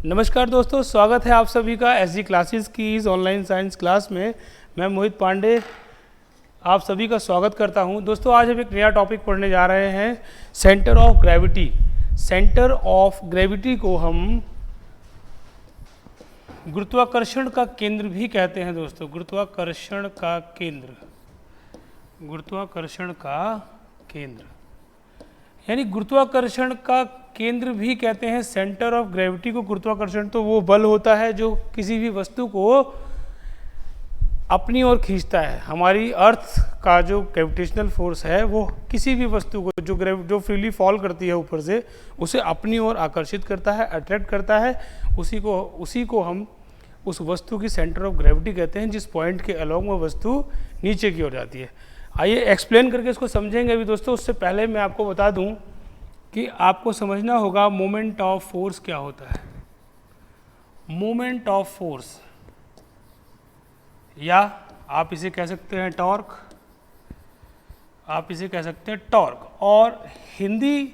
नमस्कार दोस्तों, स्वागत है आप सभी का एसजी क्लासेस की इस ऑनलाइन साइंस क्लास में। मैं मोहित पांडे आप सभी का स्वागत करता हूं। दोस्तों, आज हम एक नया टॉपिक पढ़ने जा रहे हैं, centre of gravity. Centre of gravity को हम गुरुत्वाकर्षण का केंद्र भी कहते हैं दोस्तों। गुरुत्वाकर्षण का केंद्र, गुरुत्वाकर्षण का केंद्र यानी गुरुत्वाकर्षण का केंद्र भी कहते हैं। सेंटर ऑफ ग्रेविटी को, गुरुत्वाकर्षण तो वो बल होता है जो किसी भी वस्तु को अपनी ओर खींचता है। हमारी अर्थ का जो ग्रेविटेशनल फोर्स है वो किसी भी वस्तु को जो फ्रीली फॉल करती है ऊपर से, उसे अपनी ओर आकर्षित करता है, अट्रैक्ट करता है। उसी को हम उस वस्तु की सेंटर ऑफ ग्रेविटी कहते हैं, जिस पॉइंट के अलोंग वो वस्तु नीचे की ओर जाती है। आइए एक्सप्लेन करके इसको समझेंगे अभी दोस्तों। उससे पहले मैं आपको बता दूं कि आपको समझना होगा मोमेंट ऑफ फोर्स क्या होता है। मोमेंट ऑफ फोर्स, या आप इसे कह सकते हैं टॉर्क, आप इसे कह सकते हैं टॉर्क, और हिंदी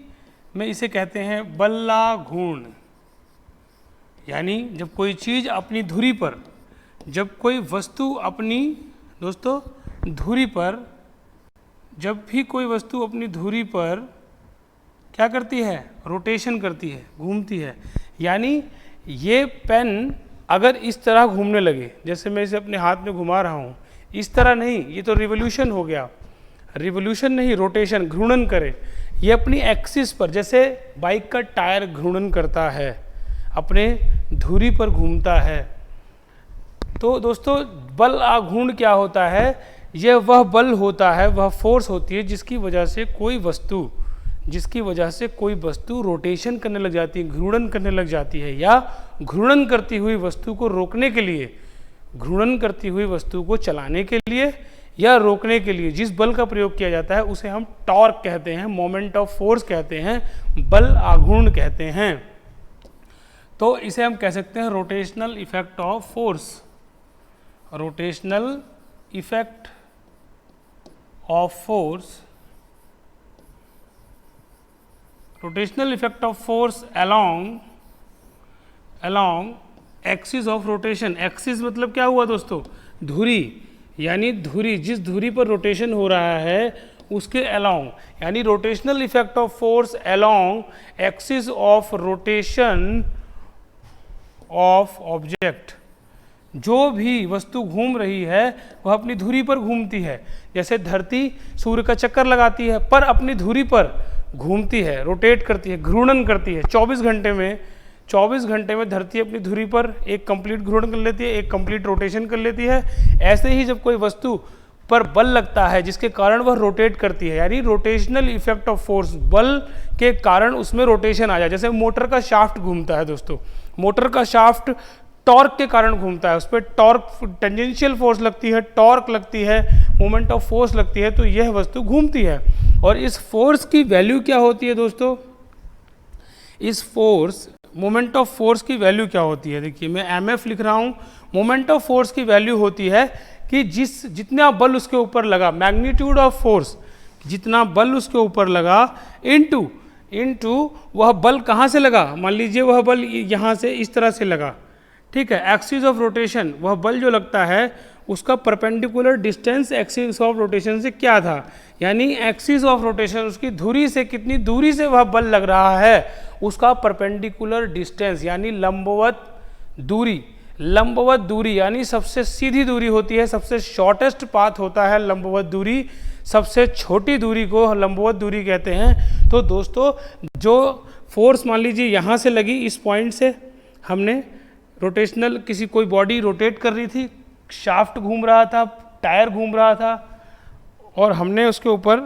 में इसे कहते हैं बल्ला घूर्ण। यानी जब कोई चीज़ अपनी धुरी पर, जब कोई वस्तु अपनी दोस्तों धुरी पर, जब भी कोई वस्तु अपनी धुरी पर क्या करती है, रोटेशन करती है, घूमती है। यानी ये पेन अगर इस तरह घूमने लगे, जैसे मैं इसे अपने हाथ में घुमा रहा हूँ, इस तरह नहीं, ये तो रिवोल्यूशन हो गया। रिवोल्यूशन नहीं, रोटेशन, घूर्णन करे। ये अपनी एक्सिस पर, जैसे बाइक का टायर घूर्णन करता है, अपने धुरी पर घूमता है। तो दोस्तों, बल आघूर्ण क्या होता है? यह वह बल होता है, वह फोर्स होती है जिसकी वजह से कोई वस्तु रोटेशन करने लग जाती है, घूर्णन करने लग जाती है, या घूर्णन करती हुई वस्तु को रोकने के लिए, घूर्णन करती हुई वस्तु को चलाने के लिए या रोकने के लिए जिस बल का प्रयोग किया जाता है उसे हम टॉर्क कहते हैं, मोमेंट ऑफ फोर्स कहते हैं, बल आघूर्ण कहते हैं। तो इसे हम कह सकते हैं rotational effect of force. Rotational effect of force, rotational effect of force along axis of rotation। axis मतलब क्या हुआ दोस्तों? धुरी। यानी धुरी, जिस धुरी पर रोटेशन हो रहा है उसके along, यानी rotational effect of force along axis of rotation of object। जो भी वस्तु घूम रही है वह अपनी धुरी पर घूमती है। जैसे धरती सूर्य का चक्कर लगाती है पर अपनी धुरी पर घूमती है, रोटेट करती है, घूर्णन करती है। 24 घंटे में धरती अपनी धुरी पर एक कंप्लीट घूर्णन कर लेती है, एक कंप्लीट रोटेशन कर लेती है। ऐसे ही जब कोई वस्तु पर बल लगता है जिसके कारण वह रोटेट करती है, यानी रोटेशनल इफेक्ट ऑफ फोर्स, बल के कारण उसमें रोटेशन आ जाए। जैसे मोटर का शाफ्ट घूमता है दोस्तों, मोटर का शाफ्ट टॉर्क के कारण घूमता है, उस पर टॉर्क, टेंजेंशियल फोर्स लगती है, टॉर्क लगती है, मोमेंट ऑफ फोर्स लगती है, तो यह वस्तु घूमती है। और इस फोर्स की वैल्यू क्या होती है दोस्तों? इस फोर्स, मोमेंट ऑफ फोर्स की वैल्यू क्या होती है? देखिए, मैं mf लिख रहा हूँ। मोमेंट ऑफ फोर्स की वैल्यू होती है कि जितना बल उसके ऊपर लगा, मैग्नीट्यूड ऑफ फोर्स, जितना बल उसके ऊपर लगा, इनटू वह बल कहाँ से लगा। मान लीजिए वह बल यहाँ से इस तरह से लगा, ठीक है। एक्सिस ऑफ रोटेशन, वह बल जो लगता है उसका perpendicular distance axis of rotation से क्या था, यानी एक्सिस ऑफ रोटेशन, उसकी धुरी से कितनी दूरी से वह बल लग रहा है उसका परपेंडिकुलर डिस्टेंस, यानी लंबवत दूरी, यानी सबसे सीधी दूरी होती है, सबसे शॉर्टेस्ट पाथ होता है लंबवत दूरी, सबसे छोटी दूरी को लंबवत दूरी कहते हैं। तो दोस्तों, जो फोर्स मान लीजिए यहाँ से लगी, इस पॉइंट से हमने रोटेशनल, किसी कोई बॉडी रोटेट कर रही थी, शाफ्ट घूम रहा था, टायर घूम रहा था, और हमने उसके ऊपर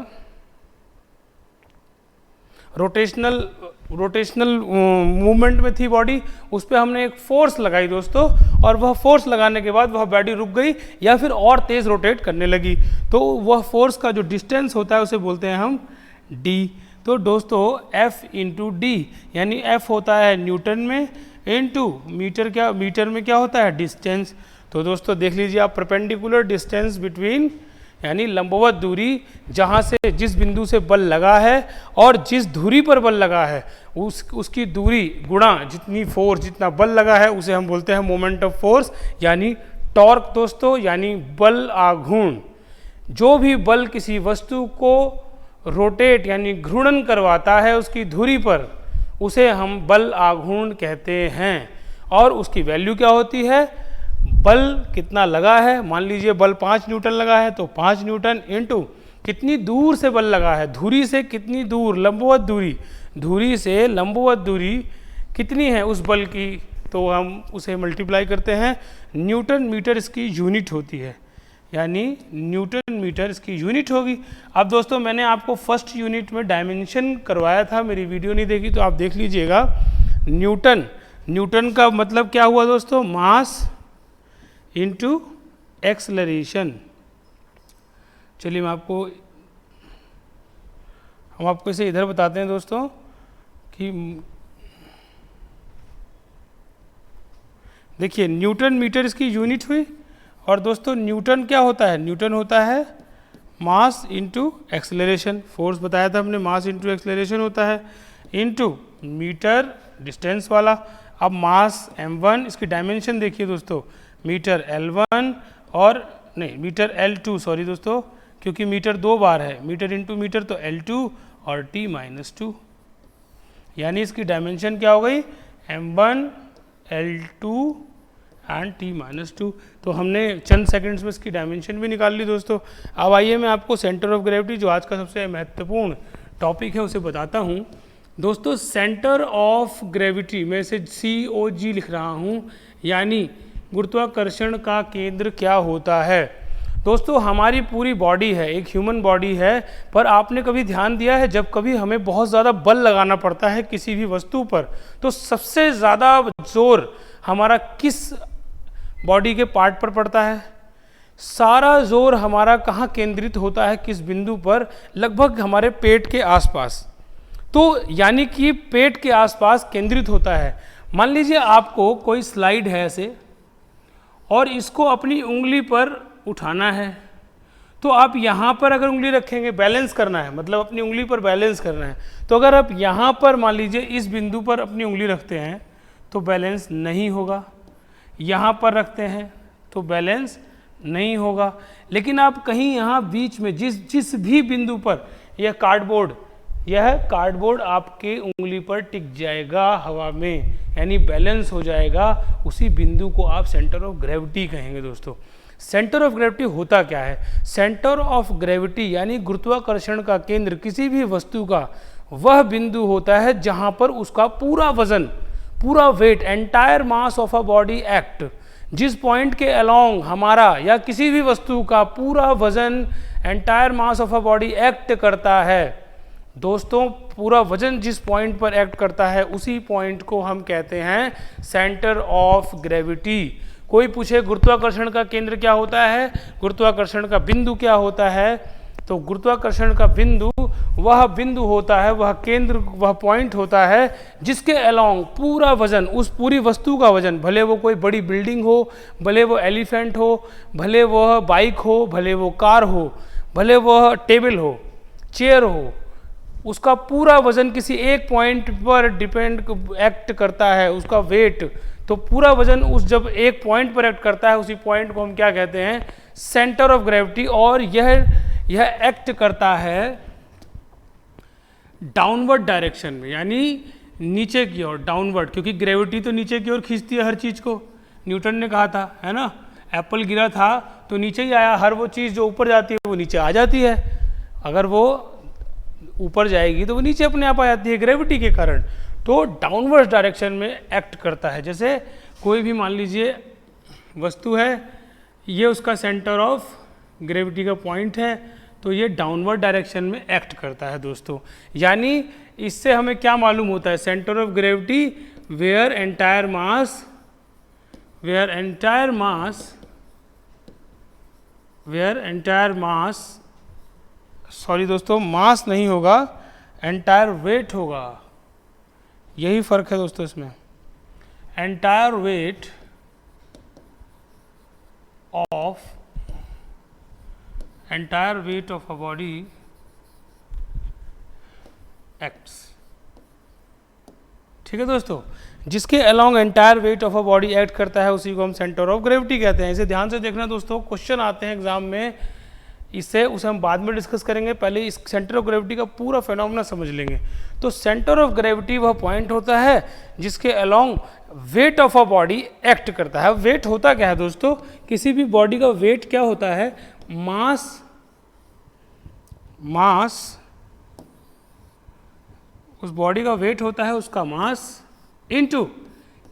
रोटेशनल मूवमेंट में थी बॉडी, उस पर हमने एक फोर्स लगाई दोस्तों, और वह फोर्स लगाने के बाद वह बॉडी रुक गई या फिर और तेज रोटेट करने लगी। तो वह फोर्स का जो डिस्टेंस होता है उसे बोलते हैं हम d। तो दोस्तों F इंटू डी, यानी F होता है न्यूटन में, इनटू मीटर में क्या होता है, डिस्टेंस। तो दोस्तों देख लीजिए आप, परपेंडिकुलर डिस्टेंस बिटवीन यानी लंबवत दूरी, जहाँ से जिस बिंदु से बल लगा है और जिस धुरी पर बल लगा है उसकी दूरी गुणा जितनी फोर्स, जितना बल लगा है, उसे हम बोलते हैं मोमेंट ऑफ फोर्स यानी टॉर्क दोस्तों, यानी बल आघूर्ण। जो भी बल किसी वस्तु को रोटेट यानी घूर्णन करवाता है उसकी धुरी पर, उसे हम बल आघूर्ण कहते हैं। और उसकी वैल्यू क्या होती है, बल कितना लगा है, मान लीजिए बल 5 न्यूटन लगा है तो 5 न्यूटन इंटू कितनी दूर से बल लगा है, धुरी से कितनी दूर, लंबवत दूरी, धुरी से लंबवत दूरी कितनी है उस बल की, तो हम उसे मल्टीप्लाई करते हैं। न्यूटन मीटर इसकी यूनिट होती है, यानी न्यूटन मीटर इसकी यूनिट होगी। अब दोस्तों मैंने आपको फर्स्ट यूनिट में डायमेंशन करवाया था, मेरी वीडियो नहीं देखी तो आप देख लीजिएगा। न्यूटन का मतलब क्या हुआ दोस्तों, मास इनटू एक्सलरेशन। चलिए हम आपको इसे इधर बताते हैं दोस्तों कि देखिए न्यूटन मीटर इसकी यूनिट हुई। और दोस्तों न्यूटन क्या होता है, न्यूटन होता है मास इनटू एक्सेलरेशन, फोर्स बताया था हमने, मास इनटू एक्सेलरेशन होता है, इनटू मीटर डिस्टेंस वाला। अब मास m1, इसकी डायमेंशन देखिए दोस्तों, मीटर L1 और नहीं मीटर L2, सॉरी दोस्तों, क्योंकि मीटर 2 बार है, मीटर इंटू मीटर तो L2 और t-2, यानी इसकी डायमेंशन क्या हो गई, m1 L2 एंड t-2। तो हमने चंद सेकंड्स में इसकी डायमेंशन भी निकाल ली दोस्तों। अब आइए मैं आपको सेंटर ऑफ ग्रेविटी, जो आज का सबसे महत्वपूर्ण टॉपिक है, उसे बताता हूँ। दोस्तों सेंटर ऑफ ग्रेविटी में से COG लिख रहा हूँ, यानी गुरुत्वाकर्षण का केंद्र क्या होता है। दोस्तों हमारी पूरी बॉडी है, एक ह्यूमन बॉडी है, पर आपने कभी ध्यान दिया है जब कभी हमें बहुत ज़्यादा बल लगाना पड़ता है किसी भी वस्तु पर, तो सबसे ज़्यादा जोर हमारा किस बॉडी के पार्ट पर पड़ता है, सारा जोर हमारा कहाँ केंद्रित होता है, किस बिंदु पर, लगभग हमारे पेट के आसपास। तो यानी कि पेट के आसपास केंद्रित होता है। मान लीजिए आपको कोई स्लाइड है ऐसे और इसको अपनी उंगली पर उठाना है, तो आप यहाँ पर अगर उंगली रखेंगे, बैलेंस करना है, मतलब अपनी उंगली पर बैलेंस करना है, तो अगर आप यहाँ पर मान लीजिए इस बिंदु पर अपनी उंगली रखते हैं तो बैलेंस नहीं होगा, यहाँ पर रखते हैं तो बैलेंस नहीं होगा। लेकिन आप कहीं यहाँ बीच में जिस भी बिंदु पर यह कार्डबोर्ड आपके उंगली पर टिक जाएगा हवा में, यानी बैलेंस हो जाएगा, उसी बिंदु को आप सेंटर ऑफ ग्रेविटी कहेंगे दोस्तों। सेंटर ऑफ ग्रेविटी होता क्या है, सेंटर ऑफ ग्रेविटी यानी गुरुत्वाकर्षण का केंद्र किसी भी वस्तु का वह बिंदु होता है जहां पर उसका पूरा वजन, पूरा weight, entire mass of a body act, जिस पॉइंट के अलोंग हमारा या किसी भी वस्तु का पूरा वजन, entire mass of a body act करता है। दोस्तों पूरा वजन जिस पॉइंट पर एक्ट करता है उसी पॉइंट को हम कहते हैं सेंटर ऑफ ग्रेविटी। कोई पूछे गुरुत्वाकर्षण का केंद्र क्या होता है, गुरुत्वाकर्षण का बिंदु क्या होता है, तो गुरुत्वाकर्षण का बिंदु वह बिंदु होता है, वह केंद्र, वह पॉइंट होता है जिसके अलोंग पूरा वजन, उस पूरी वस्तु का वजन, भले वो कोई बड़ी बिल्डिंग हो, भले वो एलिफेंट हो, भले वह बाइक हो, भले वो कार हो, भले वह टेबल हो, चेयर हो, उसका पूरा वजन किसी एक पॉइंट पर एक्ट करता है, उसका वेट, तो पूरा वजन उस जब एक पॉइंट पर एक्ट करता है उसी पॉइंट को हम क्या कहते हैं, सेंटर ऑफ ग्रेविटी। और यह एक्ट करता है डाउनवर्ड डायरेक्शन में, यानी नीचे की ओर, डाउनवर्ड, क्योंकि ग्रेविटी तो नीचे की ओर खींचती है हर चीज़ को। न्यूटन ने कहा था, है ना, एप्पल गिरा था तो नीचे ही आया, हर वो चीज़ जो ऊपर जाती है वो नीचे आ जाती है, अगर वो ऊपर जाएगी तो वो नीचे अपने आप आ जाती है ग्रेविटी के कारण। तो डाउनवर्ड डायरेक्शन में एक्ट करता है। जैसे कोई भी मान लीजिए वस्तु है, ये उसका सेंटर ऑफ ग्रेविटी का पॉइंट है, तो ये डाउनवर्ड डायरेक्शन में एक्ट करता है दोस्तों। यानी इससे हमें क्या मालूम होता है, centre of gravity where entire mass sorry दोस्तों, मास नहीं होगा, एंटायर वेट होगा, यही फर्क है दोस्तों इसमें। Entire weight of entire weight of a body acts. ठीक है दोस्तों, जिसके along entire weight of a body act करता है उसी को हम सेंटर ऑफ ग्रेविटी कहते हैं। इसे ध्यान से देखना दोस्तों, क्वेश्चन आते हैं एग्जाम में, इससे उसे हम बाद में डिस्कस करेंगे, पहले इस सेंटर ऑफ ग्रेविटी का पूरा फिनोमेना समझ लेंगे। तो सेंटर ऑफ ग्रेविटी वह पॉइंट होता है जिसके along weight of a body act करता है। वेट होता क्या है दोस्तों, किसी भी बॉडी का वेट क्या होता है, मास उस बॉडी का वेट होता है उसका मास इनटू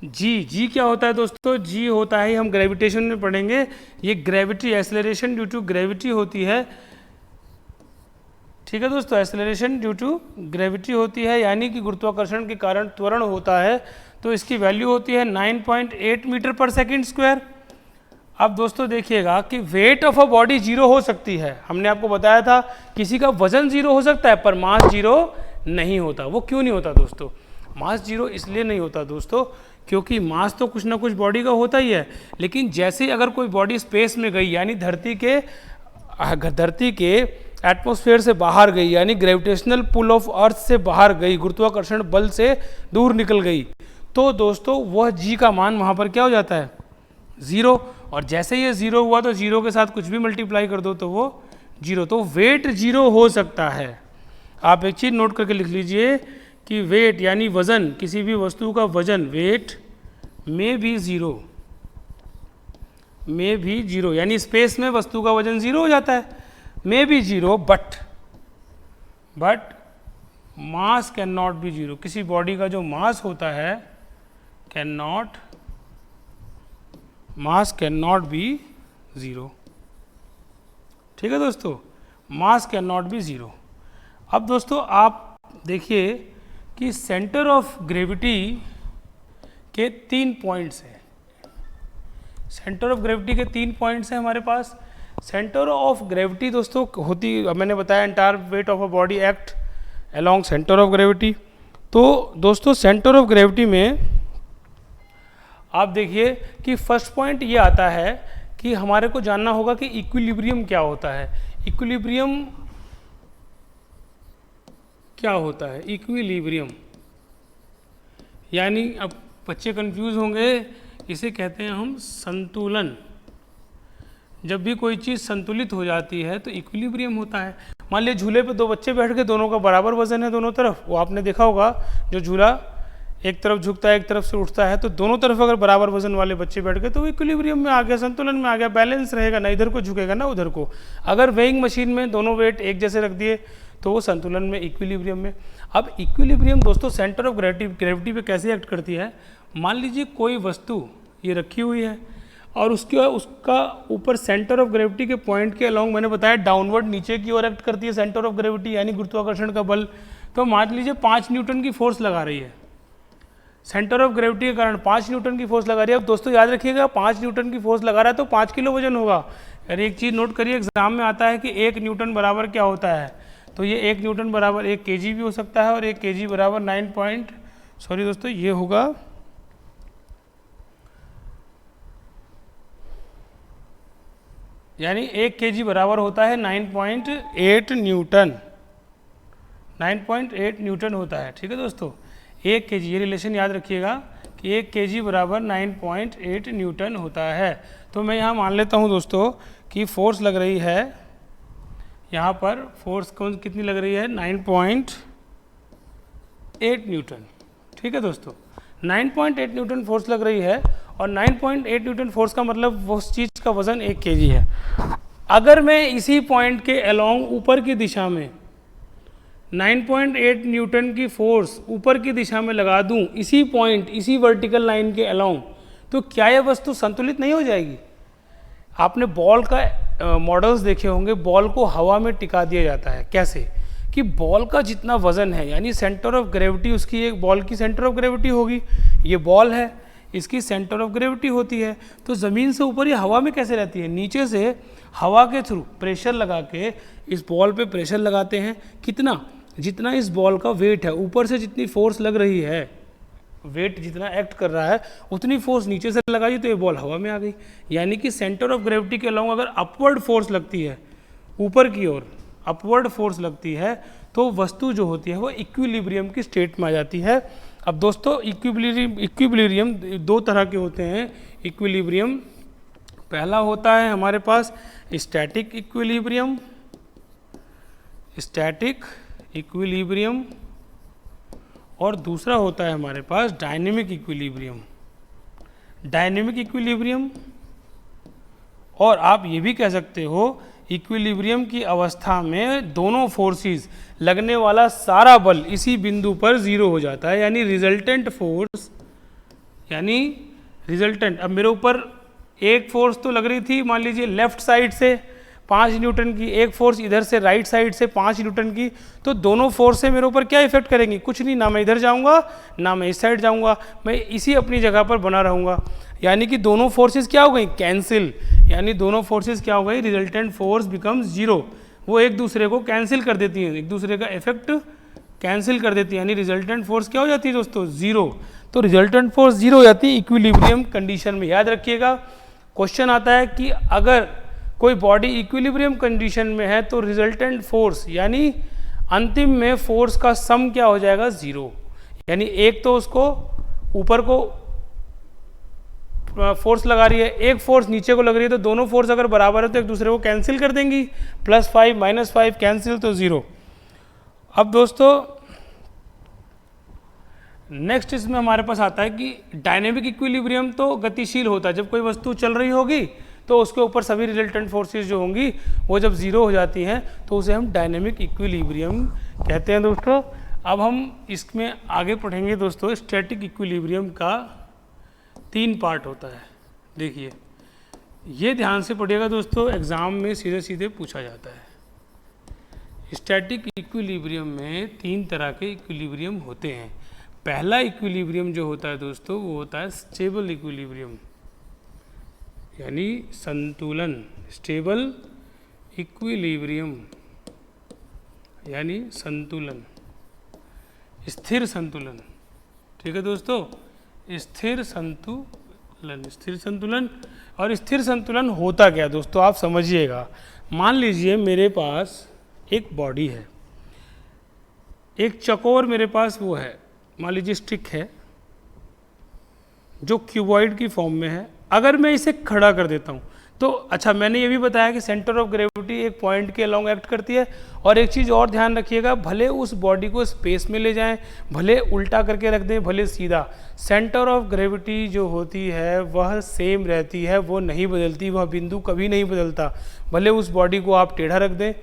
जी क्या होता है दोस्तों, जी होता है, हम ग्रेविटेशन में पढ़ेंगे, ये gravity acceleration due to gravity होती है। ठीक है दोस्तों, एक्सेलरेशन ड्यू टू ग्रेविटी होती है, यानी कि गुरुत्वाकर्षण के कारण त्वरण होता है। तो इसकी वैल्यू होती है 9.8 मीटर पर सेकंड स्क्वायर। अब दोस्तों देखिएगा कि weight of a body zero हो सकती है, हमने आपको बताया था किसी का वजन जीरो हो सकता है पर मास जीरो नहीं होता। वो क्यों नहीं होता दोस्तों, मास जीरो इसलिए नहीं होता दोस्तों क्योंकि मास तो कुछ ना कुछ बॉडी का होता ही है, लेकिन जैसे अगर कोई बॉडी स्पेस में गई, यानी धरती के एटमॉस्फेयर से बाहर गई, यानी ग्रेविटेशनल पुल ऑफ अर्थ से बाहर गई, गुरुत्वाकर्षण बल से दूर निकल गई, तो दोस्तों वह जी का मान वहाँ पर क्या हो जाता है, ज़ीरो। और जैसे ये ज़ीरो हुआ तो ज़ीरो के साथ कुछ भी मल्टीप्लाई कर दो तो वो जीरो, तो वेट जीरो हो सकता है। आप एक चीज़ नोट करके लिख लीजिए कि वेट यानी वज़न, किसी भी वस्तु का वजन, वेट में भी जीरो, यानी स्पेस में वस्तु का वजन जीरो हो जाता है, में भी zero, but mass can not be zero. किसी बॉडी का जो मास होता है मास कैन नॉट बी जीरो। ठीक है दोस्तों, मास कैन नॉट बी जीरो। अब दोस्तों आप देखिए कि सेंटर ऑफ ग्रेविटी के 3 पॉइंट्स हैं, सेंटर ऑफ ग्रेविटी के 3 पॉइंट्स हैं हमारे पास। सेंटर ऑफ ग्रेविटी दोस्तों होती, मैंने बताया entire weight of a body act along centre of gravity. तो दोस्तों सेंटर ऑफ ग्रेविटी में आप देखिए कि फर्स्ट पॉइंट ये आता है कि हमारे को जानना होगा कि इक्विलिब्रियम क्या होता है। इक्विलिब्रियम क्या होता है, इक्विलिब्रियम यानी, अब बच्चे कंफ्यूज होंगे, इसे कहते हैं हम संतुलन। जब भी कोई चीज़ संतुलित हो जाती है तो इक्विलिब्रियम होता है। मान लीजिए झूले पे 2 बच्चे बैठ के, दोनों का बराबर वजन है दोनों तरफ, वो आपने देखा होगा, जो झूला एक तरफ झुकता है एक तरफ से उठता है, तो दोनों तरफ अगर बराबर वजन वाले बच्चे बैठ गए तो वो इक्विलिब्रियम में आ गया, संतुलन में आ गया, बैलेंस रहेगा, ना इधर को झुकेगा ना उधर को। अगर वेइंग मशीन में दोनों वेट एक जैसे रख दिए तो वो संतुलन में, इक्विलिब्रियम में। अब इक्विलिब्रियम दोस्तों सेंटर ऑफ ग्रेविटी पे कैसे एक्ट करती है, मान लीजिए कोई वस्तु ये रखी हुई है और उसका ऊपर सेंटर ऑफ ग्रेविटी के पॉइंट के अलोंग, मैंने बताया डाउनवर्ड नीचे की ओर एक्ट करती है सेंटर ऑफ ग्रेविटी, यानी गुरुत्वाकर्षण का बल। तो मान लीजिए 5 न्यूटन की फोर्स लगा रही है, सेंटर ऑफ ग्रेविटी के कारण 5 न्यूटन की फोर्स लगा रही है। अब दोस्तों याद रखिएगा 5 न्यूटन की फोर्स लगा रहा है तो 5 किलो वजन होगा। और एक चीज़ नोट करिए, एग्जाम में आता है कि 1 न्यूटन बराबर क्या होता है, तो ये 1 न्यूटन बराबर 1 केजी भी हो सकता है, और 1 केजी बराबर दोस्तों ये होगा, यानी 1 केजी बराबर होता है 9.8 न्यूटन, 9.8 न्यूटन होता है। ठीक है दोस्तों, 1 केजी, ये रिलेशन याद रखिएगा कि 1 केजी बराबर 9.8 न्यूटन होता है। तो मैं यहाँ मान लेता हूँ दोस्तों कि फोर्स लग रही है, यहाँ पर फोर्स कितनी लग रही है, 9.8 न्यूटन। ठीक है दोस्तों, 9.8 न्यूटन फोर्स लग रही है, और 9.8 न्यूटन फोर्स का मतलब उस चीज़ का वजन 1 केजी है। अगर मैं इसी पॉइंट के अलोंग ऊपर की दिशा में 9.8 न्यूटन की फोर्स ऊपर की दिशा में लगा दूं, इसी पॉइंट, इसी वर्टिकल लाइन के अलोंग, तो क्या यह वस्तु संतुलित नहीं हो जाएगी। आपने बॉल का मॉडल्स देखे होंगे, बॉल को हवा में टिका दिया जाता है। कैसे कि बॉल का जितना वजन है, यानी सेंटर ऑफ ग्रेविटी, उसकी एक बॉल की सेंटर ऑफ ग्रेविटी होगी, ये बॉल है, इसकी सेंटर ऑफ ग्रेविटी होती है। तो ज़मीन से ऊपर ये हवा में कैसे रहती है, नीचे से हवा के थ्रू प्रेशर लगा के इस बॉल पे प्रेशर लगाते हैं, कितना, जितना इस बॉल का वेट है, ऊपर से जितनी फोर्स लग रही है, वेट जितना एक्ट कर रहा है, उतनी फोर्स नीचे से लगाई तो ये बॉल हवा में आ गई। यानी कि सेंटर ऑफ ग्रेविटी के अलोंग अगर अपवर्ड फोर्स लगती है ऊपर की ओर अपवर्ड फोर्स लगती है तो वस्तु जो होती है वो इक्विलिब्रियम की स्टेट में आ जाती है। अब दोस्तों इक्विलिब्रियम दो तरह के होते हैं। इक्विलिब्रियम पहला होता है हमारे पास स्टैटिक इक्विलिब्रियम और दूसरा होता है हमारे पास डायनेमिक इक्विलिब्रियम। और आप ये भी कह सकते हो इक्विलिब्रियम की अवस्था में दोनों फोर्सेस लगने वाला सारा बल इसी बिंदु पर जीरो हो जाता है, यानी रिजल्टेंट फोर्स, यानी रिजल्टेंट, अब मेरे ऊपर एक फोर्स तो लग रही थी मान लीजिए लेफ्ट साइड से 5 न्यूटन की, एक फोर्स इधर से राइट साइड से 5 न्यूटन की, तो दोनों फोर्स से मेरे ऊपर क्या इफेक्ट करेंगी? कुछ नहीं, ना मैं इधर जाऊंगा ना मैं इस साइड जाऊंगा, मैं इसी अपनी जगह पर बना रहूंगा। यानी कि दोनों फोर्सेस क्या हो गई? कैंसिल। यानी दोनों फोर्सेस क्या हो गई? Resultant force becomes zero. वो एक दूसरे को कैंसिल कर देती हैं, एक दूसरे का इफेक्ट कैंसिल कर देती है, यानी रिजल्टेंट फोर्स क्या हो जाती है दोस्तों? जीरो। तो रिजल्टेंट फोर्स जीरो हो जाती है इक्विलिब्रियम कंडीशन में। याद रखिएगा, क्वेश्चन आता है कि अगर कोई बॉडी इक्विलिब्रियम कंडीशन में है तो रिजल्टेंट फोर्स यानी अंतिम में फोर्स का सम क्या हो जाएगा? जीरो। यानी एक तो उसको ऊपर को फोर्स लगा रही है, एक फोर्स नीचे को लग रही है, तो दोनों फोर्स अगर बराबर है तो एक दूसरे को कैंसिल कर देंगी, +5 -5 कैंसिल, तो जीरो। अब दोस्तों नेक्स्ट इसमें हमारे पास आता है कि डायनेमिक इक्विलिब्रियम तो गतिशील होता है। जब कोई वस्तु चल रही होगी तो उसके ऊपर सभी रिजल्टेंट फोर्सेस जो होंगी वो जब जीरो हो जाती हैं तो उसे हम डायनेमिक इक्विलिब्रियम कहते हैं दोस्तों। अब हम इसमें आगे पढ़ेंगे दोस्तों। स्टैटिक इक्विलिब्रियम का 3 पार्ट होता है। देखिए ये ध्यान से पढ़िएगा दोस्तों, एग्जाम में सीधे सीधे पूछा जाता है। स्टैटिक इक्विलिब्रियम में 3 तरह के इक्विलिब्रियम होते हैं। पहला इक्विलिब्रियम जो होता है दोस्तों वो होता है स्टेबल इक्विलिब्रियम, यानी संतुलन। स्टेबल इक्विलिब्रियम यानी संतुलन, स्थिर संतुलन। ठीक है दोस्तों, स्थिर संतुलन। और स्थिर संतुलन होता क्या दोस्तों, आप समझिएगा। मान लीजिए मेरे पास एक बॉडी है, एक चकोर मेरे पास वो है, मान लीजिए स्टिक है जो क्यूबॉइड की फॉर्म में है। अगर मैं इसे खड़ा कर देता हूँ तो अच्छा, मैंने ये भी बताया कि सेंटर ऑफ ग्रेविटी एक पॉइंट के अलोंग एक्ट करती है। और एक चीज़ और ध्यान रखिएगा, भले उस बॉडी को स्पेस में ले जाएं, भले उल्टा करके रख दें, भले सीधा, सेंटर ऑफ ग्रेविटी जो होती है वह सेम रहती है, वो नहीं बदलती, वह बिंदु कभी नहीं बदलता। भले उस बॉडी को आप टेढ़ा रख दें,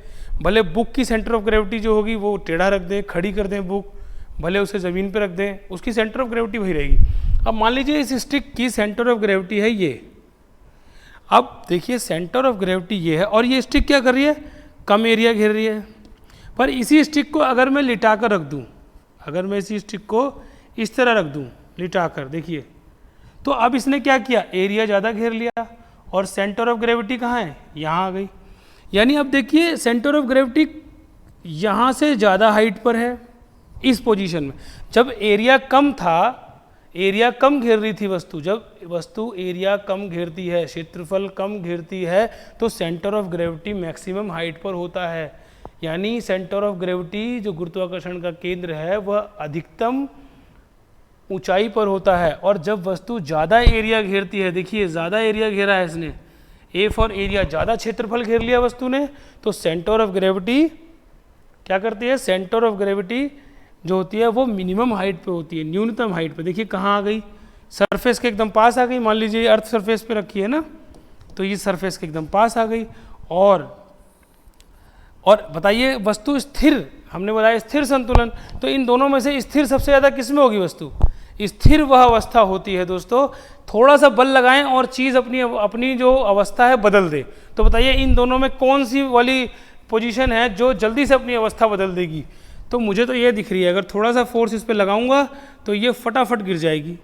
भले बुक की सेंटर ऑफ ग्रेविटी जो होगी वो टेढ़ा रख दें, खड़ी कर दें बुक, भले उसे ज़मीन पर रख दें, उसकी सेंटर ऑफ ग्रेविटी वही रहेगी। अब मान लीजिए इस स्टिक की सेंटर ऑफ ग्रेविटी है ये। अब देखिए सेंटर ऑफ ग्रेविटी ये है और ये स्टिक क्या कर रही है? कम एरिया घेर रही है। पर इसी स्टिक को अगर मैं लिटा कर रख दूँ, अगर मैं इसी स्टिक को इस तरह रख दूँ लिटा कर, देखिए तो अब इसने क्या किया? एरिया ज़्यादा घेर लिया और सेंटर ऑफ ग्रेविटी कहाँ है? यहाँ आ गई। यानी अब देखिए सेंटर ऑफ ग्रेविटी यहाँ से ज़्यादा हाइट पर है इस पोजीशन में। जब एरिया कम था, एरिया कम घेर रही थी वस्तु, जब वस्तु एरिया कम घेरती है, क्षेत्रफल कम घेरती है, तो centre of gravity maximum height पर होता है। यानी सेंटर ऑफ ग्रेविटी जो गुरुत्वाकर्षण का केंद्र है वह अधिकतम ऊंचाई पर होता है। और जब वस्तु ज़्यादा एरिया घेरती है, देखिए ज़्यादा एरिया घेरा है इसने, ए फॉर एरिया, ज़्यादा क्षेत्रफल घेर लिया वस्तु ने, तो सेंटर ऑफ ग्रेविटी क्या करती है? सेंटर ऑफ ग्रेविटी जो होती है वो मिनिमम हाइट पे होती है, न्यूनतम हाइट पे। देखिए कहाँ आ गई? सरफेस के एकदम पास आ गई। मान लीजिए अर्थ सरफेस पे रखी है ना, तो ये सरफेस के एकदम पास आ गई। और बताइए वस्तु स्थिर, हमने बताया स्थिर संतुलन, तो इन दोनों में से स्थिर सबसे ज़्यादा किस में होगी? वस्तु स्थिर वह अवस्था होती है दोस्तों, थोड़ा सा बल लगाएं और चीज़ अपनी जो अवस्था है बदल दे। तो बताइए इन दोनों में कौन सी वाली पोजीशन है जो जल्दी से अपनी अवस्था बदल देगी? तो मुझे तो ये दिख रही है, अगर थोड़ा सा फोर्स इस पर लगाऊंगा तो ये फटाफट गिर जाएगी,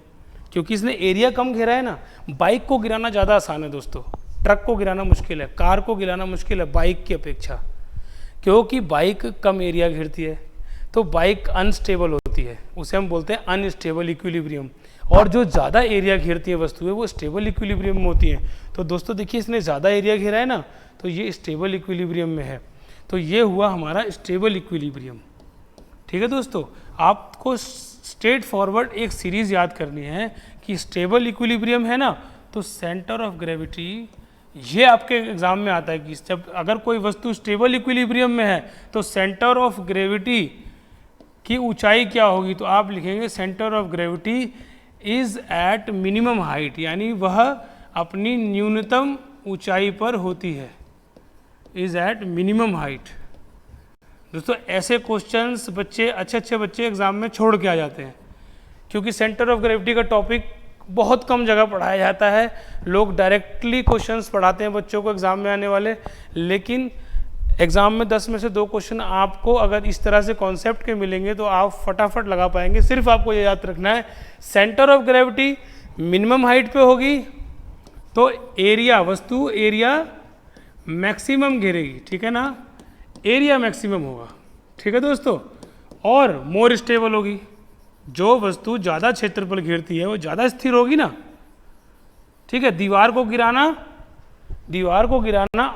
क्योंकि इसने एरिया कम घेरा है ना। बाइक को गिराना ज़्यादा आसान है दोस्तों, ट्रक को गिराना मुश्किल है, कार को गिराना मुश्किल है बाइक की अपेक्षा, क्योंकि बाइक कम एरिया घेरती है, तो बाइक अनस्टेबल होती है, उसे हम बोलते हैं अनस्टेबल इक्विलिब्रियम। और जो ज़्यादा एरिया घेरती है वस्तु है वो स्टेबल इक्विलिब्रियम में होती है। तो दोस्तों देखिए इसने ज़्यादा एरिया घेरा है ना, तो ये स्टेबल इक्विलिब्रियम में है। तो ये हुआ हमारा स्टेबल इक्विलिब्रियम। ठीक है दोस्तों, आपको स्ट्रेट फॉरवर्ड एक सीरीज याद करनी है कि स्टेबल इक्विलिब्रियम है ना, तो सेंटर ऑफ ग्रेविटी, ये आपके एग्जाम में आता है कि जब अगर कोई वस्तु स्टेबल इक्विलिब्रियम में है तो सेंटर ऑफ ग्रेविटी की ऊंचाई क्या होगी, तो आप लिखेंगे centre of gravity is at minimum height, यानी वह अपनी न्यूनतम ऊंचाई पर होती है, इज एट मिनिमम हाइट। दोस्तों ऐसे क्वेश्चंस बच्चे अच्छे बच्चे एग्जाम में छोड़ के आ जाते हैं, क्योंकि सेंटर ऑफ ग्रेविटी का टॉपिक बहुत कम जगह पढ़ाया जाता है। लोग डायरेक्टली क्वेश्चंस पढ़ाते हैं बच्चों को एग्जाम में आने वाले, लेकिन एग्जाम में 10 में से 2 क्वेश्चन आपको अगर इस तरह से कॉन्सेप्ट के मिलेंगे तो आप फटाफट लगा पाएंगे। सिर्फ आपको ये याद रखना है centre of gravity minimum height पे होगी तो एरिया, वस्तु एरिया मैक्सिमम घेरेगी, ठीक है ना, एरिया मैक्सिमम होगा। ठीक है दोस्तों, और मोर स्टेबल होगी, जो वस्तु ज़्यादा क्षेत्रफल घेरती है वो ज़्यादा स्थिर होगी ना। ठीक है, दीवार को गिराना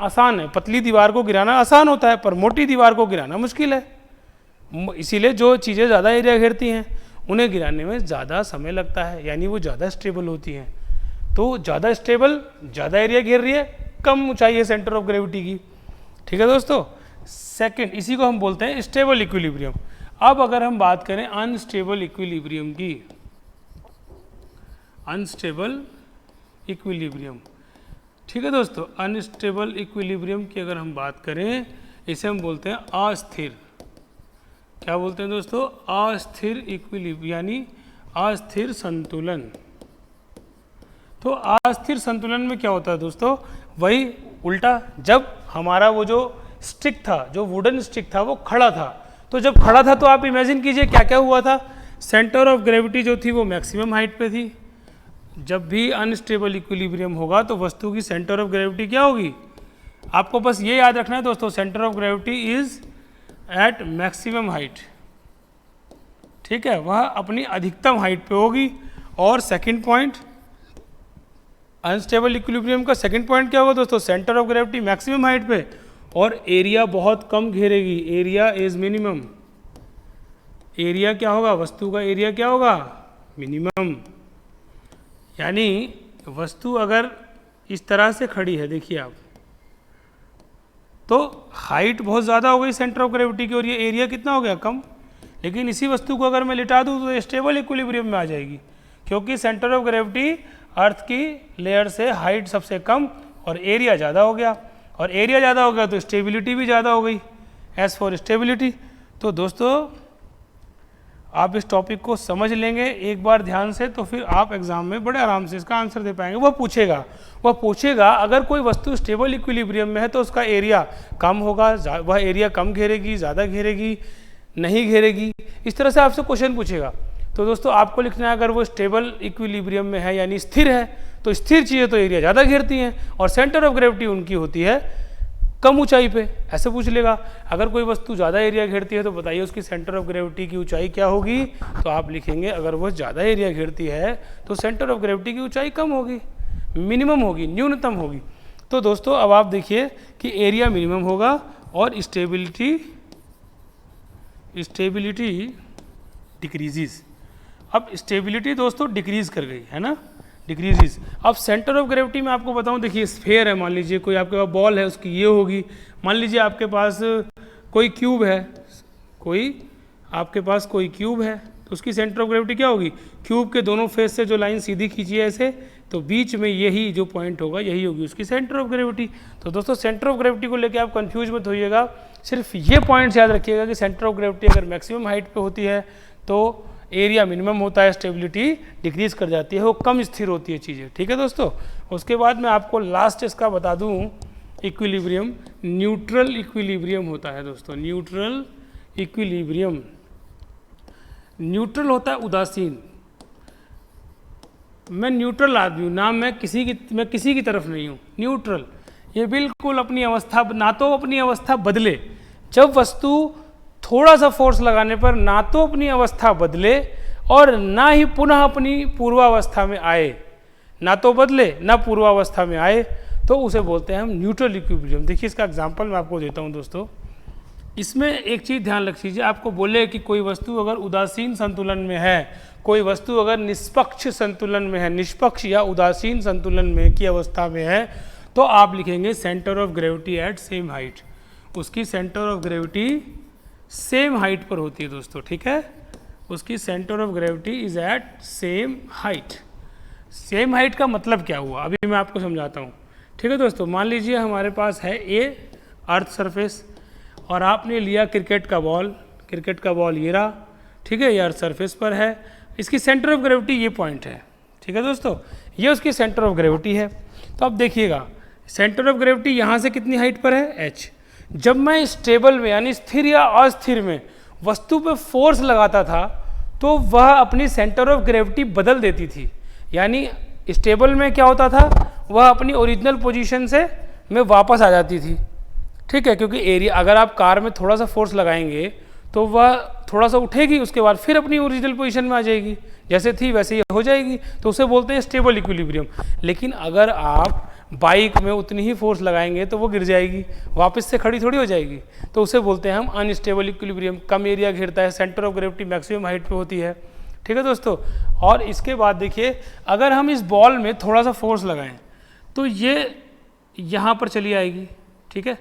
आसान है, पतली दीवार को गिराना आसान होता है, पर मोटी दीवार को गिराना मुश्किल है। इसीलिए जो चीज़ें ज़्यादा एरिया घेरती हैं उन्हें गिराने में ज़्यादा समय लगता है, यानी वो ज़्यादा स्टेबल होती हैं। तो ज़्यादा स्टेबल, ज़्यादा एरिया घेर रही है, कम ऊंचाई है सेंटर ऑफ ग्रेविटी की। ठीक है दोस्तों, सेकंड, इसी को हम बोलते हैं स्टेबल इक्विलिब्रियम। अब अगर हम बात करें अनस्टेबल इक्विलिब्रियम की, अनस्टेबल इक्विलिब्रियम, ठीक है दोस्तों, अनस्टेबल इक्विलिब्रियम की अगर हम बात करें, इसे हम बोलते हैं अस्थिर। क्या बोलते हैं दोस्तों? अस्थिर इक्विलिब्रियम, यानी अस्थिर संतुलन। तो अस्थिर संतुलन में क्या होता है दोस्तों? वही उल्टा, जब हमारा वो जो स्टिक था, जो वुडन स्टिक था, वो खड़ा था, तो जब खड़ा था तो आप इमेजिन कीजिए क्या क्या हुआ था। सेंटर ऑफ ग्रेविटी जो थी वो मैक्सिमम हाइट पे थी। जब भी अनस्टेबल इक्विलिब्रियम होगा तो वस्तु की सेंटर ऑफ ग्रेविटी क्या होगी? आपको बस ये याद रखना है दोस्तों, centre of gravity is at maximum height. ठीक है, वह अपनी अधिकतम हाइट पे होगी। और सेकंड पॉइंट, अनस्टेबल इक्विलिब्रियम का सेकंड पॉइंट क्या होगा दोस्तों? Centre of gravity maximum height पे और एरिया बहुत कम घेरेगी, एरिया इज मिनिमम। एरिया क्या होगा? वस्तु का एरिया क्या होगा? मिनिमम। यानी वस्तु अगर इस तरह से खड़ी है, देखिए आप, तो हाइट बहुत ज़्यादा हो गई सेंटर ऑफ ग्रेविटी की और ये एरिया कितना हो गया? कम। लेकिन इसी वस्तु को अगर मैं लिटा दूँ तो स्टेबल इक्विलिब्रियम में आ जाएगी, क्योंकि सेंटर ऑफ ग्रेविटी अर्थ की लेयर से हाइट सबसे कम और एरिया ज़्यादा हो गया, और एरिया ज़्यादा हो गया तो स्टेबिलिटी भी ज़्यादा हो गई। एज फॉर स्टेबिलिटी, तो दोस्तों आप इस टॉपिक को समझ लेंगे एक बार ध्यान से, तो फिर आप एग्जाम में बड़े आराम से इसका आंसर दे पाएंगे। वह पूछेगा अगर कोई वस्तु स्टेबल इक्विलिब्रियम में है तो उसका एरिया कम होगा, वह एरिया कम घेरेगी, ज़्यादा घेरेगी, नहीं घेरेगी, इस तरह से आपसे क्वेश्चन पूछेगा। तो दोस्तों आपको लिखना है अगर वो स्टेबल इक्विलिब्रियम में है यानी स्थिर है, तो स्थिर चीज़ें तो एरिया ज़्यादा घेरती हैं और सेंटर ऑफ ग्रेविटी उनकी होती है कम ऊंचाई पे, ऐसे पूछ लेगा। अगर कोई वस्तु ज़्यादा एरिया घेरती है तो बताइए उसकी सेंटर ऑफ ग्रेविटी की ऊंचाई क्या होगी? तो आप लिखेंगे अगर वो ज़्यादा एरिया घेरती है तो सेंटर ऑफ ग्रेविटी की ऊंचाई कम होगी, मिनिमम होगी, न्यूनतम होगी। तो दोस्तों अब आप देखिए कि एरिया मिनिमम होगा और स्टेबिलिटी डिक्रीजेस। अब स्टेबिलिटी दोस्तों डिक्रीज कर गई है ना, डिक्रीजेस। अब सेंटर ऑफ ग्रेविटी में आपको बताऊं, देखिए स्फेयर है, मान लीजिए कोई आपके पास बॉल है, उसकी ये होगी। मान लीजिए आपके पास कोई क्यूब है, कोई क्यूब है, तो उसकी सेंटर ऑफ ग्रेविटी क्या होगी? क्यूब के दोनों फेस से जो लाइन सीधी खींचिए ऐसे, तो बीच में यही जो पॉइंट होगा यही होगी उसकी सेंटर ऑफ ग्रेविटी। तो दोस्तों सेंटर ऑफ ग्रेविटी को लेकर आप कंफ्यूज मत होइएगा, सिर्फ ये पॉइंट्स याद रखिएगा कि सेंटर ऑफ ग्रेविटी अगर मैक्सिमम हाइट पे होती है तो एरिया मिनिमम होता है, स्टेबिलिटी डिक्रीज कर जाती है, वो कम स्थिर होती है चीज़ें। ठीक है दोस्तों, उसके बाद मैं आपको लास्ट इसका बता दूं इक्विलिब्रियम, न्यूट्रल इक्विलिब्रियम होता है दोस्तों। न्यूट्रल इक्विलिब्रियम, न्यूट्रल होता है उदासीन। मैं न्यूट्रल आदमी हूँ ना, मैं किसी की तरफ नहीं हूँ। न्यूट्रल, ये बिल्कुल अपनी अवस्था, ना तो अपनी अवस्था बदले, जब वस्तु थोड़ा सा फोर्स लगाने पर ना तो अपनी अवस्था बदले और ना ही पुनः अपनी पूर्वावस्था में आए, ना तो बदले ना पूर्वावस्था में आए, तो उसे बोलते हैं हम न्यूट्रल इक्विलिब्रियम। देखिए इसका एग्जांपल मैं आपको देता हूं दोस्तों। इसमें एक चीज़ ध्यान रख लीजिए, आपको बोले कि कोई वस्तु अगर उदासीन संतुलन में है, कोई वस्तु अगर निष्पक्ष संतुलन में है, निष्पक्ष या उदासीन संतुलन में की अवस्था में है, तो आप लिखेंगे centre of gravity at same height. उसकी centre of gravity same height पर होती है दोस्तों, ठीक है। उसकी centre of gravity is at same height. Same height का मतलब क्या हुआ, अभी मैं आपको समझाता हूँ, ठीक है दोस्तों। मान लीजिए हमारे पास है ए अर्थ सरफेस, और आपने लिया क्रिकेट का बॉल ये रहा, ठीक है, ये अर्थ सरफेस पर है। इसकी सेंटर ऑफ ग्रेविटी ये पॉइंट है, ठीक है दोस्तों, ये उसकी सेंटर ऑफ ग्रेविटी है। तो अब देखिएगा सेंटर ऑफ ग्रेविटी यहाँ से कितनी हाइट पर है, h। जब मैं स्टेबल में यानी स्थिर या अस्थिर में वस्तु पे फोर्स लगाता था, तो वह अपनी सेंटर ऑफ ग्रेविटी बदल देती थी। यानी स्टेबल में क्या होता था, वह अपनी ओरिजिनल पोजीशन से में वापस आ जाती थी, ठीक है, क्योंकि एरिया, अगर आप कार में थोड़ा सा फोर्स लगाएंगे तो वह थोड़ा सा उठेगी, उसके बाद फिर अपनी ओरिजिनल पोजीशन में आ जाएगी, जैसे थी वैसे ही हो जाएगी, तो उसे बोलते हैं स्टेबल इक्विलिब्रियम। लेकिन अगर आप बाइक में उतनी ही फोर्स लगाएंगे तो वो गिर जाएगी, वापस से खड़ी थोड़ी हो जाएगी, तो उसे बोलते हैं हम अनस्टेबल इक्विलिब्रियम। कम एरिया घेरता है, centre of gravity maximum height पे होती है, ठीक है दोस्तों। और इसके बाद देखिए, अगर हम इस बॉल में थोड़ा सा फोर्स लगाएं तो ये यहाँ पर चली आएगी, ठीक है,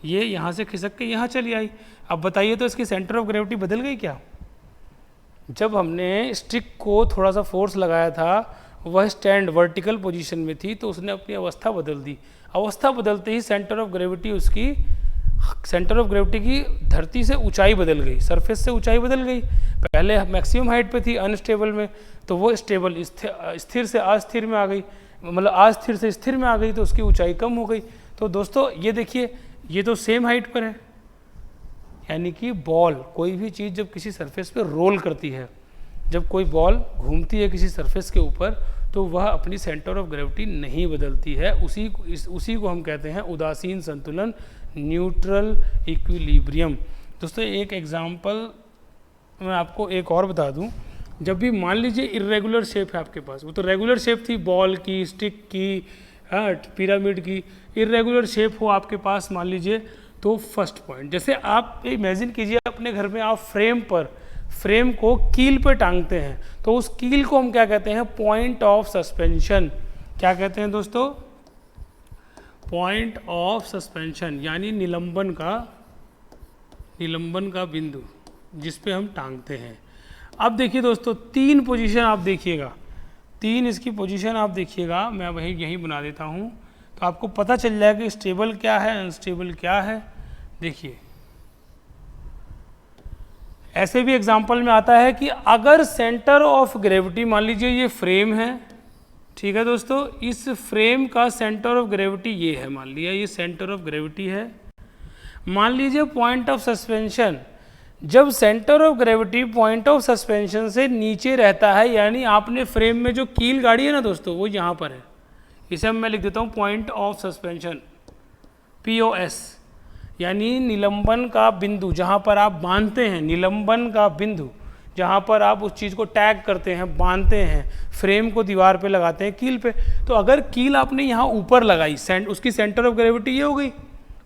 ये यहाँ से खिसक के यहाँ चली आई। अब बताइए तो इसकी सेंटर ऑफ ग्रेविटी बदल गई क्या? जब हमने स्टिक को थोड़ा सा फोर्स लगाया था, वह स्टैंड वर्टिकल पोजीशन में थी, तो उसने अपनी अवस्था बदल दी। अवस्था बदलते ही सेंटर ऑफ ग्रेविटी की धरती से ऊंचाई बदल गई, सरफेस से ऊंचाई बदल गई। पहले मैक्सिमम हाइट पे थी अनस्टेबल में, तो वो स्टेबल स्थिर से अस्थिर में आ गई, मतलब अस्थिर से स्थिर में आ गई, तो उसकी ऊंचाई कम हो गई। तो दोस्तों ये देखिए, ये तो सेम हाइट पर है, यानी कि बॉल, कोई भी चीज़ जब किसी सरफेस पे रोल करती है, जब कोई बॉल घूमती है किसी सरफेस के ऊपर, तो वह अपनी सेंटर ऑफ ग्रेविटी नहीं बदलती है। उसी को हम कहते हैं उदासीन संतुलन, न्यूट्रल इक्विलिब्रियम। दोस्तों एक एग्जांपल मैं आपको एक और बता दूं। जब भी मान लीजिए इर्रेगुलर शेप है आपके पास, वो तो रेगुलर शेप थी बॉल की, स्टिक की, पिरामिड की, इर्रेगुलर शेप हो आपके पास मान लीजिए, तो फर्स्ट पॉइंट, जैसे आप इमेजिन कीजिए अपने घर में आप फ्रेम को कील पे टांगते हैं, तो उस कील को हम क्या कहते हैं, पॉइंट ऑफ सस्पेंशन। क्या कहते हैं दोस्तों? पॉइंट ऑफ सस्पेंशन, यानी निलंबन का बिंदु जिस पे हम टांगते हैं। अब देखिए दोस्तों, तीन पोजीशन आप देखिएगा, तीन इसकी पोजीशन आप देखिएगा, मैं वही यहीं बना देता हूँ, तो आपको पता चल जाएगा कि स्टेबल क्या है, अनस्टेबल क्या है। देखिए ऐसे भी एग्जाम्पल में आता है कि अगर सेंटर ऑफ ग्रेविटी, मान लीजिए ये फ्रेम है, ठीक है दोस्तों, इस फ्रेम का सेंटर ऑफ ग्रेविटी ये है, मान लिया ये सेंटर ऑफ ग्रेविटी है। मान लीजिए पॉइंट ऑफ सस्पेंशन, जब centre of gravity point of suspension से नीचे रहता है, यानी आपने फ्रेम में जो कील गाड़ी है ना दोस्तों, वो यहाँ पर है, इसे मैं लिख देता हूँ पॉइंट ऑफ सस्पेंशन, POS, यानी निलंबन का बिंदु, जहाँ पर आप बांधते हैं, निलंबन का बिंदु जहाँ पर आप उस चीज़ को टैग करते हैं, बांधते हैं, फ्रेम को दीवार पे लगाते हैं कील पे। तो अगर कील आपने यहाँ ऊपर लगाई, उसकी सेंटर ऑफ ग्रेविटी ये हो गई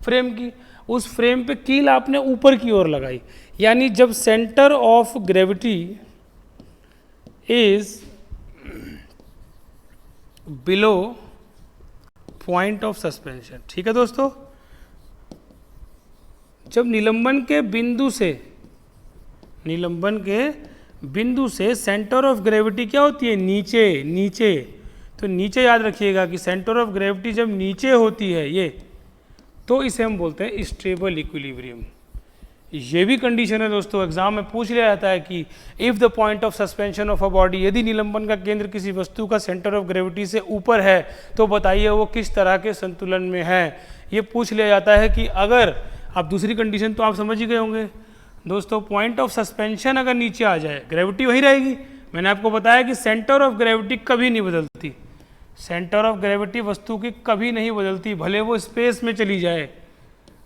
फ्रेम की, उस फ्रेम पे कील आपने ऊपर की ओर लगाई, यानी जब centre of gravity is below point of suspension, ठीक है दोस्तों, जब निलंबन के बिंदु से सेंटर ऑफ ग्रेविटी क्या होती है, नीचे। तो नीचे याद रखिएगा कि सेंटर ऑफ ग्रेविटी जब नीचे होती है ये, तो इसे हम बोलते हैं स्टेबल इक्विलिब्रियम। ये भी कंडीशन है दोस्तों, एग्जाम में पूछ लिया जाता है कि if the point of suspension of a body, यदि निलंबन का केंद्र किसी वस्तु का सेंटर ऑफ ग्रेविटी से ऊपर है, तो बताइए वो किस तरह के संतुलन में है। ये पूछ लिया जाता है कि अगर, अब दूसरी कंडीशन तो आप समझ ही गए होंगे दोस्तों, पॉइंट ऑफ सस्पेंशन अगर नीचे आ जाए, ग्रेविटी वही रहेगी। मैंने आपको बताया कि सेंटर ऑफ ग्रेविटी कभी नहीं बदलती, सेंटर ऑफ ग्रेविटी वस्तु की कभी नहीं बदलती, भले वो स्पेस में चली जाए,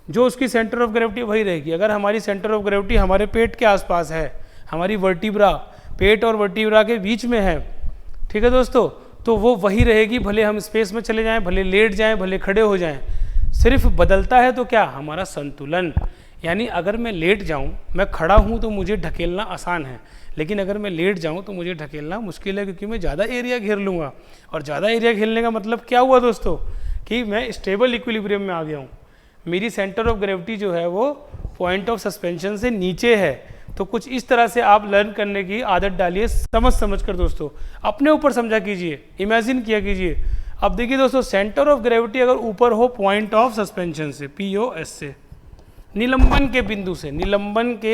जो उसकी सेंटर ऑफ ग्रेविटी वही रहेगी। अगर हमारी सेंटर ऑफ ग्रेविटी हमारे पेट के आसपास है, हमारी वर्टिब्रा पेट और वर्टिब्रा के बीच में है, ठीक है दोस्तों, तो वो वही रहेगी, भले हम स्पेस में चले जाएं, भले लेट जाएं, भले खड़े हो जाएं। सिर्फ बदलता है तो क्या, हमारा संतुलन। यानी अगर मैं लेट जाऊं, मैं खड़ा हूं तो मुझे ढकेलना आसान है, लेकिन अगर मैं लेट जाऊं तो मुझे ढकेलना मुश्किल है, क्योंकि मैं ज़्यादा एरिया घेर लूँगा। और ज़्यादा एरिया घेरने का मतलब क्या हुआ दोस्तों, कि मैं स्टेबल इक्विलिब्रियम में आ गया हूँ। मेरी सेंटर ऑफ ग्रेविटी जो है वो पॉइंट ऑफ सस्पेंशन से नीचे है। तो कुछ इस तरह से आप लर्न करने की आदत डालिए, समझ कर दोस्तों, अपने ऊपर समझा कीजिए, इमेजिन किया कीजिए। अब देखिए दोस्तों, सेंटर ऑफ ग्रेविटी अगर ऊपर हो पॉइंट ऑफ सस्पेंशन से, POS से, निलंबन के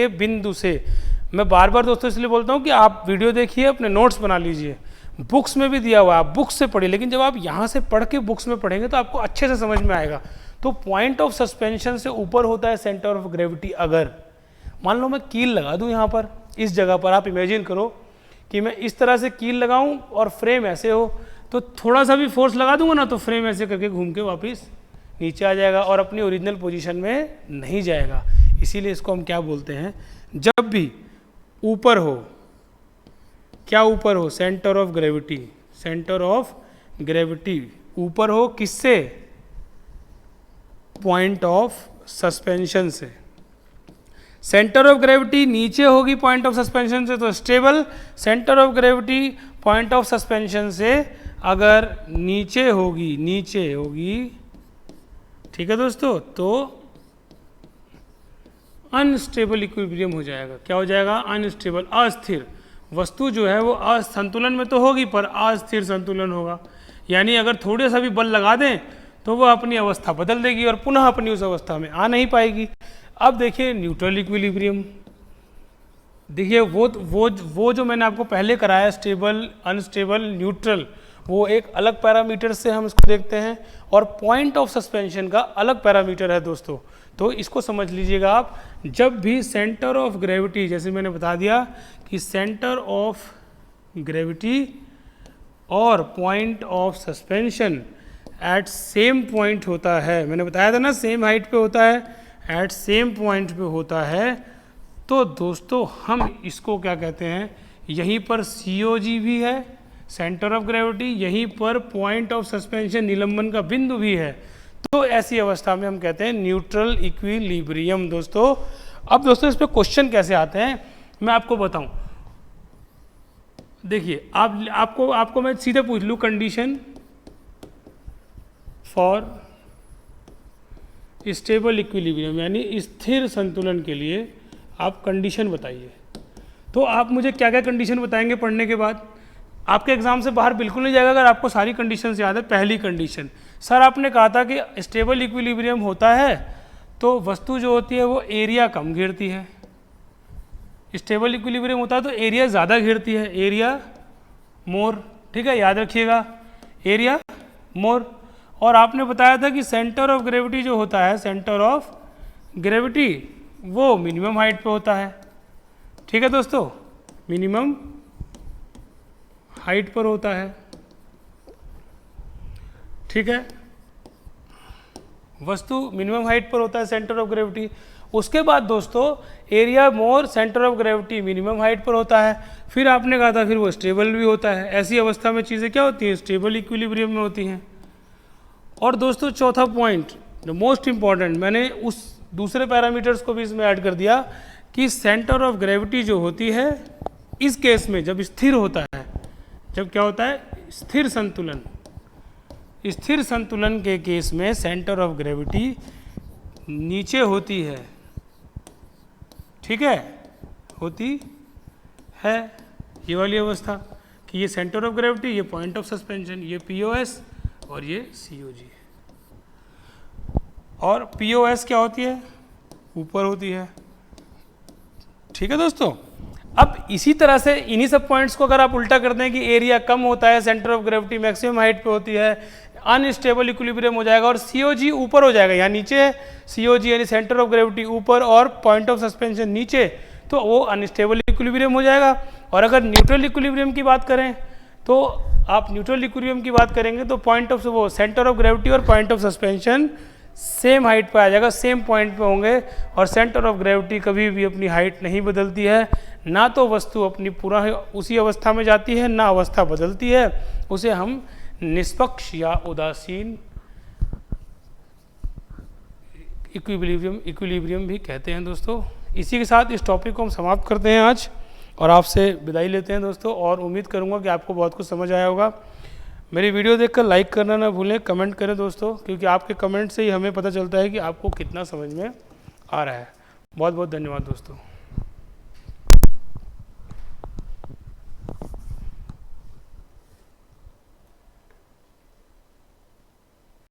बिंदु से, मैं बार बार दोस्तों इसलिए बोलता हूँ कि आप वीडियो देखिए, अपने नोट्स बना लीजिए, बुक्स में भी दिया हुआ है, आप बुक्स से पढ़िए, लेकिन जब आप यहाँ से पढ़ के बुक्स में पढ़ेंगे तो आपको अच्छे से समझ में आएगा। तो पॉइंट ऑफ सस्पेंशन से ऊपर होता है सेंटर ऑफ ग्रेविटी। अगर मान लो मैं कील लगा दूं यहाँ पर, इस जगह पर, आप इमेजिन करो कि मैं इस तरह से कील लगाऊं और फ्रेम ऐसे हो, तो थोड़ा सा भी फोर्स लगा दूंगा ना तो फ्रेम ऐसे करके घूम के वापस नीचे आ जाएगा और अपनी ओरिजिनल पोजीशन में नहीं जाएगा। इसीलिए इसको हम क्या बोलते हैं, जब भी ऊपर हो, क्या ऊपर हो, सेंटर ऑफ ग्रेविटी ऊपर हो, किससे, पॉइंट ऑफ सस्पेंशन से। सेंटर ऑफ ग्रेविटी नीचे होगी पॉइंट ऑफ सस्पेंशन से तो stable, centre of gravity point of suspension से अगर नीचे होगी, ठीक है दोस्तों, तो अनस्टेबल इक्विलिब्रियम हो जाएगा। क्या हो जाएगा, अनस्टेबल, अस्थिर। वस्तु जो है वो असंतुलन में तो होगी पर अस्थिर संतुलन होगा। यानी अगर थोड़े सा भी बल लगा दें तो वो अपनी अवस्था बदल देगी और पुनः अपनी उस अवस्था में आ नहीं पाएगी। अब देखिए न्यूट्रल इक्विलिब्रियम, देखिए वो जो मैंने आपको पहले कराया, स्टेबल, अनस्टेबल, न्यूट्रल, वो एक अलग पैरामीटर से हम इसको देखते हैं, और पॉइंट ऑफ सस्पेंशन का अलग पैरामीटर है दोस्तों। तो इसको समझ लीजिएगा आप, जब भी सेंटर ऑफ ग्रेविटी, जैसे मैंने बता दिया कि सेंटर ऑफ ग्रेविटी और point of suspension at same point होता है, मैंने बताया था ना सेम हाइट पे होता है, एट सेम पॉइंट पे होता है, तो दोस्तों हम इसको क्या कहते हैं, यहीं पर COG भी है, सेंटर ऑफ ग्रेविटी, यहीं पर पॉइंट ऑफ सस्पेंशन, निलंबन का बिंदु भी है। तो ऐसी अवस्था में हम कहते हैं न्यूट्रल इक्विलिब्रियम दोस्तों। अब दोस्तों इस पे क्वेश्चन कैसे आते हैं मैं आपको बताऊं। देखिए आपको मैं सीधे पूछ लूं, कंडीशन फॉर स्टेबल इक्विलिब्रियम, यानी स्थिर संतुलन के लिए आप कंडीशन बताइए। तो आप मुझे क्या क्या कंडीशन बताएंगे पढ़ने के बाद, आपके एग्जाम से बाहर बिल्कुल नहीं जाएगा अगर आपको सारी कंडीशंस याद है। पहली कंडीशन, सर आपने कहा था कि स्टेबल इक्विलिब्रियम होता है तो वस्तु जो होती है वो एरिया कम घेरती है। स्टेबल इक्विलिब्रियम होता है तो एरिया ज़्यादा घेरती है, एरिया मोर, ठीक है, याद रखिएगा, एरिया मोर। और आपने बताया था कि सेंटर ऑफ ग्रेविटी जो होता है, सेंटर ऑफ ग्रेविटी वो मिनिमम हाइट पे होता है, ठीक है दोस्तों, मिनिमम हाइट पर होता है, ठीक है, वस्तु मिनिमम हाइट पर होता है सेंटर ऑफ ग्रेविटी। उसके बाद दोस्तों area more, centre of gravity minimum height पर होता है। फिर आपने कहा था फिर वो स्टेबल भी होता है। ऐसी अवस्था में चीज़ें क्या होती हैं, स्टेबल इक्विलिब्रियम में होती हैं। और दोस्तों चौथा पॉइंट, द मोस्ट इंपॉर्टेंट, मैंने उस दूसरे पैरामीटर्स को भी इसमें ऐड कर दिया कि सेंटर ऑफ ग्रेविटी जो होती है इस केस में जब स्थिर होता है, जब क्या होता है, स्थिर संतुलन, स्थिर संतुलन के केस में सेंटर ऑफ ग्रेविटी नीचे होती है, ठीक है, होती है ये वाली अवस्था कि ये सेंटर ऑफ ग्रेविटी, ये पॉइंट ऑफ सस्पेंशन, ये POS और ये COG। और POS क्या होती है, ऊपर होती है, ठीक है दोस्तों। अब इसी तरह से इन्हीं सब पॉइंट्स को अगर आप उल्टा कर दें कि एरिया कम होता है, centre of gravity maximum height पे होती है, अनस्टेबल इक्विलिब्रियम हो जाएगा और COG ऊपर हो जाएगा, यहाँ नीचे है COG यानी सेंटर ऑफ ग्रेविटी ऊपर और पॉइंट ऑफ सस्पेंशन नीचे, तो वो अनस्टेबल इक्विलिब्रियम हो जाएगा। और अगर न्यूट्रल इक्विलिब्रियम की बात करें तो आप न्यूट्रल इक्विलिब्रियम की बात करेंगे तो पॉइंट ऑफ वो सेंटर ऑफ ग्रेविटी और point of suspension same height पे आ जाएगा, सेम पॉइंट पे होंगे। और सेंटर ऑफ ग्रेविटी कभी भी अपनी हाइट नहीं बदलती है, ना तो वस्तु अपनी पूरा उसी अवस्था में जाती है, ना अवस्था बदलती है। उसे हम निष्पक्ष या उदासीन इक्विलिब्रियम भी कहते हैं दोस्तों। इसी के साथ इस टॉपिक को हम समाप्त करते हैं आज, और आपसे विदाई लेते हैं दोस्तों। और उम्मीद करूंगा कि आपको बहुत कुछ समझ आया होगा। मेरी वीडियो देखकर लाइक करना ना भूलें, कमेंट करें दोस्तों, क्योंकि आपके कमेंट से ही हमें पता चलता है कि आपको कितना समझ में आ रहा है। बहुत बहुत धन्यवाद दोस्तों।